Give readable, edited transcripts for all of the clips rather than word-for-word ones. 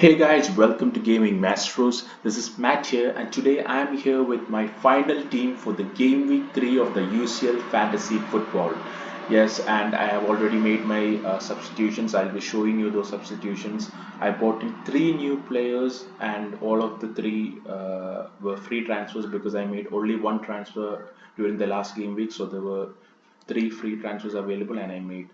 Hey guys, welcome to Gaming Masters. This is Matt here, and today I'm here with my final team for the Game Week 3 of the UCL Fantasy Football. Yes, and I have already made my substitutions. I'll be showing you those substitutions. I bought in three new players, and all of the three were free transfers because I made only one transfer during the last game week. So there were three free transfers available, and I made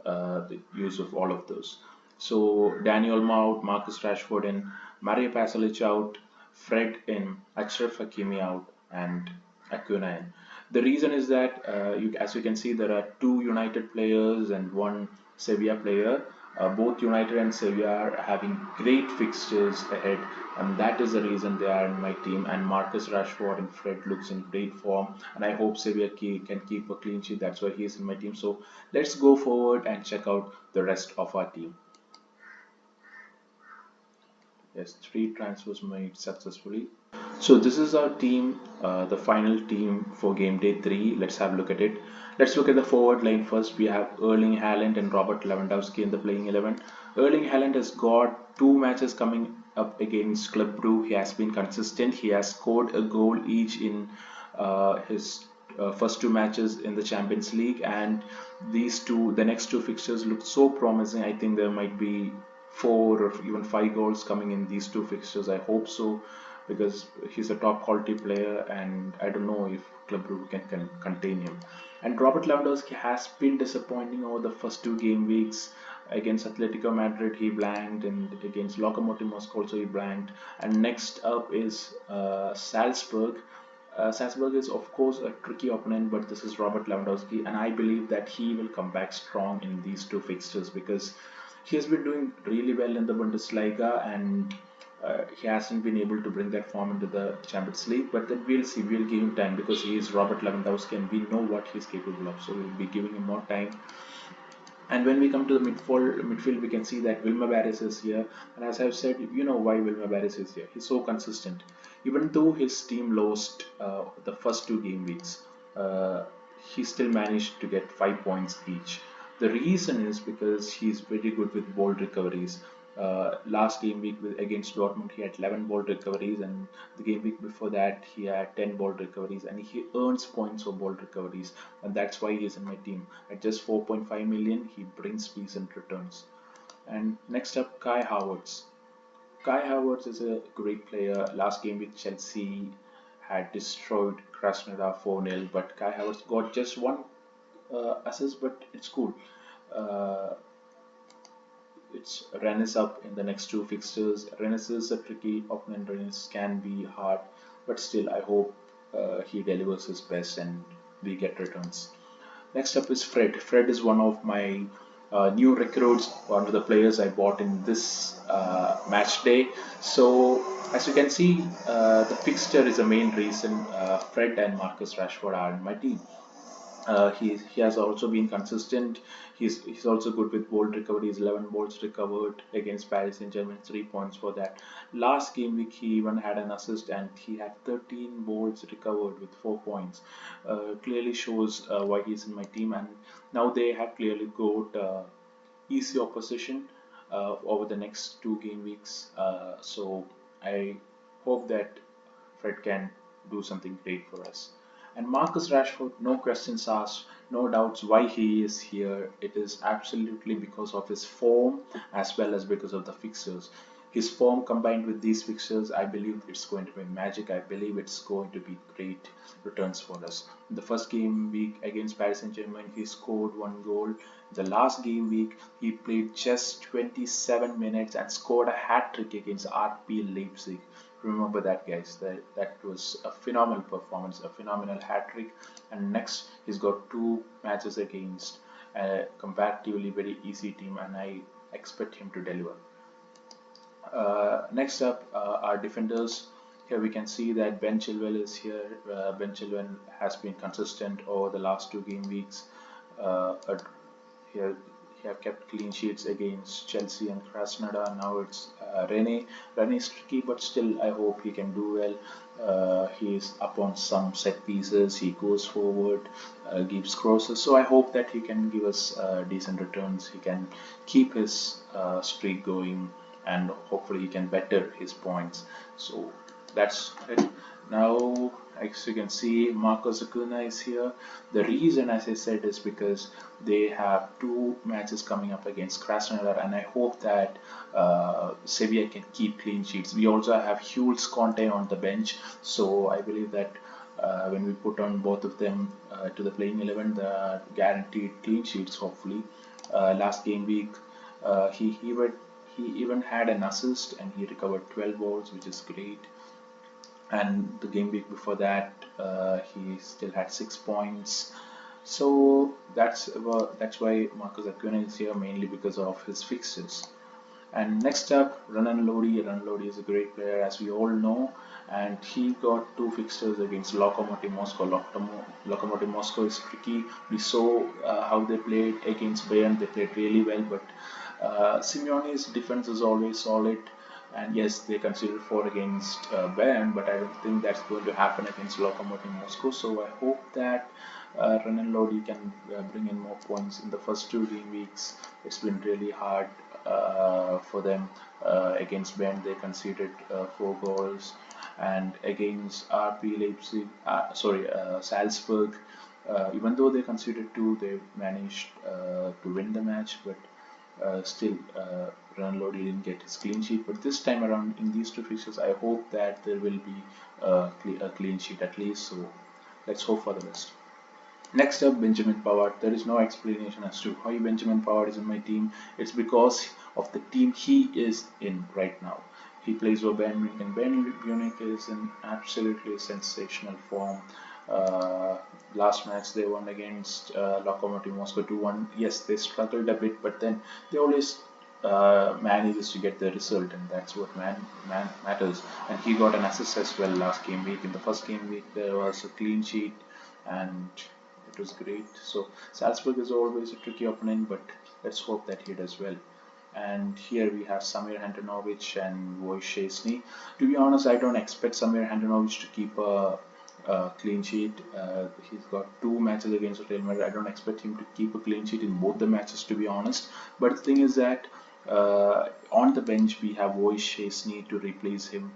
the use of all of those. So Daniel out, Marcus Rashford in, Mario Pasalic out, Fred in, Achraf Hakimi out, and Acuna in. The reason is that, as you can see, there are two United players and one Sevilla player. Both United and Sevilla are having great fixtures ahead, and that is the reason they are in my team. And Marcus Rashford and Fred looks in great form, and I hope Sevilla can keep a clean sheet. That's why he is in my team. So let's go forward and check out the rest of our team. Yes, three transfers made successfully. So this is our team, the final team for game day 3. Let's have a look at it. Let's look at the forward line first. We have Erling Haaland and Robert Lewandowski in the playing 11. Erling Haaland has got two matches coming up against Club Brugge. He has been consistent. He has scored a goal each in his first two matches in the Champions League, and the next two fixtures look so promising. I think there might be four or even five goals coming in these two fixtures. I hope so because he's a top quality player, and I don't know if Club Brugge can contain him. And Robert Lewandowski has been disappointing over the first two game weeks. Against Atletico Madrid he blanked, and against Lokomotiv Moscow also he blanked. And next up is Salzburg. Salzburg is of course a tricky opponent, but this is Robert Lewandowski, and I believe that he will come back strong in these two fixtures because he has been doing really well in the Bundesliga, and he hasn't been able to bring that form into the Champions League. But then we'll see. We'll give him time because he is Robert Lewandowski, and we know what he's capable of. So we'll be giving him more time. And when we come to the midfield, we can see that Wilmer Barres is here. And as I've said, you know why Wilmer Barres is here. He's so consistent. Even though his team lost the first two game weeks, uh, he still managed to get 5 points each. The reason is because he's very good with ball recoveries. Last game week against Dortmund, he had 11 ball recoveries, and the game week before that, he had 10 ball recoveries, and he earns points for ball recoveries, and that's why he's in my team. At just 4.5 million, he brings decent returns. And next up, Kai Havertz. Kai Havertz is a great player. Last game with Chelsea had destroyed Krasnodar 4-0, but Kai Havertz got just one assist, but it's cool. Uh, it's Rennes up in the next two fixtures. Rennes is a tricky opponent. Rennes can be hard, but still, I hope he delivers his best and we get returns. Next up is Fred. Fred is one of my new recruits, one of the players I bought in this match day. So, as you can see, the fixture is the main reason Fred and Marcus Rashford are in my team. He has also been consistent. He's also good with ball recoveries. 11 balls recovered against Paris Saint-Germain, 3 points for that. Last game week he even had an assist, and he had 13 balls recovered with 4 points. Clearly shows why he's in my team. And now they have clearly got easy opposition over the next two game weeks. So I hope that Fred can do something great for us. And Marcus Rashford, no questions asked, no doubts why he is here. It is absolutely because of his form as well as because of the fixtures. His form combined with these fixtures, I believe it's going to be magic. I believe it's going to be great returns for us. In the first game week against Paris Saint-Germain, he scored one goal. The last game week, he played just 27 minutes and scored a hat trick against RB Leipzig. Remember that, guys. That was a phenomenal performance, a phenomenal hat trick. And next, he's got two matches against a comparatively very easy team, and I expect him to deliver. Next up, our defenders. Here we can see that Ben Chilwell is here. Ben Chilwell has been consistent over the last two game weeks. Here he have kept clean sheets against Chelsea and Krasnodar. Now it's Rene. Rene is tricky, but still I hope he can do well. He is up on some set pieces. He goes forward, gives crosses. So I hope that he can give us decent returns. He can keep his streak going and hopefully he can better his points. So that's it. Now, as you can see, Marcos Acuna is here. The reason, as I said, is because they have two matches coming up against Krasnodar, and I hope that Sevilla can keep clean sheets. We also have Hughes Conde on the bench, so I believe that when we put on both of them to the playing 11, the guaranteed clean sheets, hopefully. Last game week, he even had an assist and he recovered 12 balls, which is great. And the game week before that, he still had 6 points. So that's why Marcus Acuna is here, mainly because of his fixtures. And next up, Renan Lodi. Renan Lodi is a great player, as we all know, and he got two fixtures against Lokomotiv Moscow. Lokomotiv Moscow is tricky. We saw how they played against Bayern. They played really well, but Simeone's defense is always solid. And yes, they conceded four against Bayern, but I don't think that's going to happen against Lokomotiv Moscow. So I hope that Renan Lodi can bring in more points in the first two game weeks. It's been really hard for them. Against Bayern, they conceded 4 goals, and against RB Leipzig, Salzburg, even though they conceded two, they managed to win the match, but still, Ronaldo didn't get his clean sheet. But this time around, in these two fixtures, I hope that there will be a clean sheet at least. So let's hope for the best. Next up, Benjamin Pavard. There is no explanation as to why Benjamin Pavard is in my team. It's because of the team he is in right now. He plays for Bayern Munich, and Bayern Munich is in absolutely sensational form. Uh, Last match they won against Lokomotiv Moscow 2-1. Yes, they struggled a bit, but then they always manages to get the result, and that's what man matters. And he got an assist as well last game week. In the first game week, there was a clean sheet, and it was great. So Salzburg is always a tricky opponent, but let's hope that he does well. And here we have Samir Handanovic and Wojciechny. To be honest, I don't expect Samir Handanovic to keep a clean sheet. He's got two matches against Real Madrid. I don't expect him to keep a clean sheet in both the matches, to be honest. But the thing is that on the bench we have Wojciechny to replace him,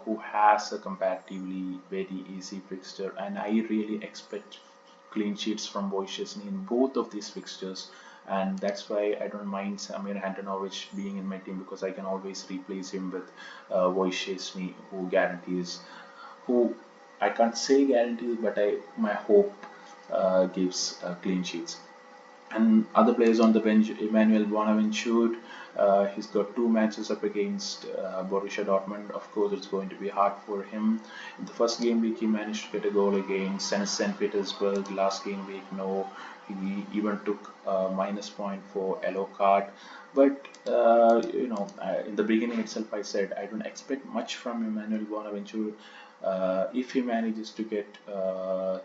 who has a comparatively very easy fixture, and I really expect clean sheets from Wojciechny in both of these fixtures, and that's why I don't mind Samir Handanovic being in my team, because I can always replace him with Wojciechny, who I can't say guarantees, but my hope gives clean sheets. And other players on the bench, Emmanuel Bonaventure, he's got two matches up against Borussia Dortmund. Of course, it's going to be hard for him. In the first game week, he managed to get a goal against St. Petersburg. Last game week, no. He even took a minus point for yellow card. But in the beginning itself, I said I don't expect much from Emmanuel Bonaventure. If he manages to get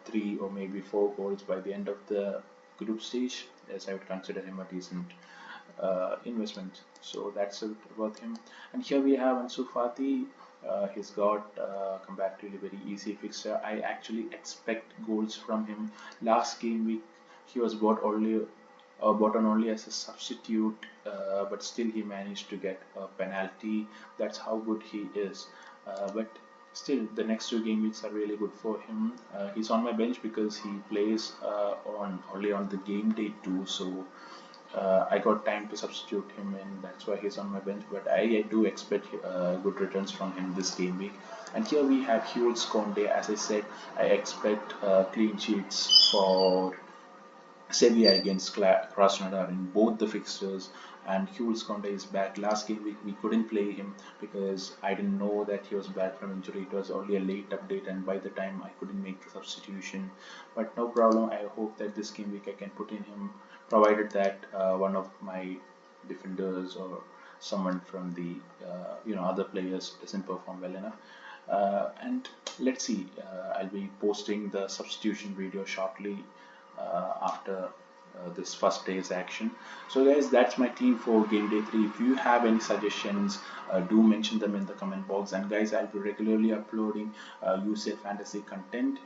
3 or maybe 4 goals by the end of the group stage, as I would consider him a decent investment. So that's it about him. And here we have Ansu Fati. He's got comparatively very easy fixture. I actually expect goals from him. Last game week, he was brought on only as a substitute, but still he managed to get a penalty. That's how good he is. But still, the next two game weeks are really good for him. He's on my bench because he plays only on the game day too, so I got time to substitute him in. That's why he's on my bench. But I do expect good returns from him this game week. And here we have Hughes Conde. As I said, I expect clean sheets for Sevilla against Krasnodar in both the fixtures, and Hughes Conde is back. Last game week we couldn't play him because I didn't know that he was back from injury. It was only a late update, and by the time I couldn't make the substitution. But no problem. I hope that this game week I can put in him, provided that one of my defenders or someone from the other players doesn't perform well enough. And let's see. I'll be posting the substitution video shortly after this first day's action. So guys, that's my team for game day 3. If you have any suggestions, do mention them in the comment box. And guys, I'll be regularly uploading UCL fantasy content.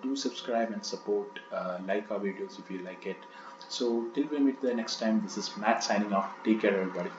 Do subscribe and support, like our videos if you like it. So till we meet the next time, this is Matt signing off. Take care everybody.